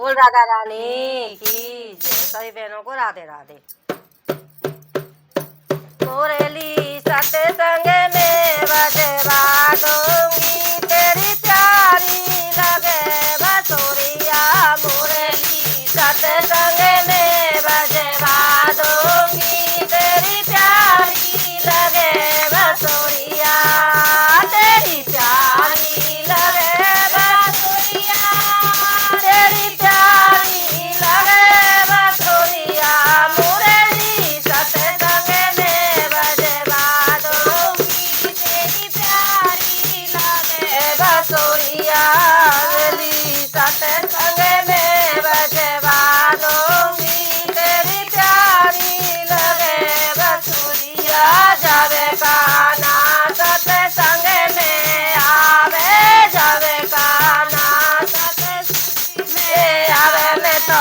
बोल राधा रानी की जय। सभी बहनों को राधे राधे। मोरेली सत्संग में बजवा दूंगी तेरी प्यारी लगे बसुरिया। मोरेली सत्संग में बजवा दूंगी तेरी प्यारी लगे बसुरिया। तेरी प्यारी लगे बसुरिया, तेरी प्यारी लगे बसुरिया। मोरेली सत्संग में बजवा दूंगी तेरी प्यारी लगे बसुरिया। मोरेली सत्संग में बजवा दूंगी तेरी प्यारी लगे बसुरिया। जावे कान्हा सत्संग में आवे, जावे कान्हा सत्संग में आवे। मैं तो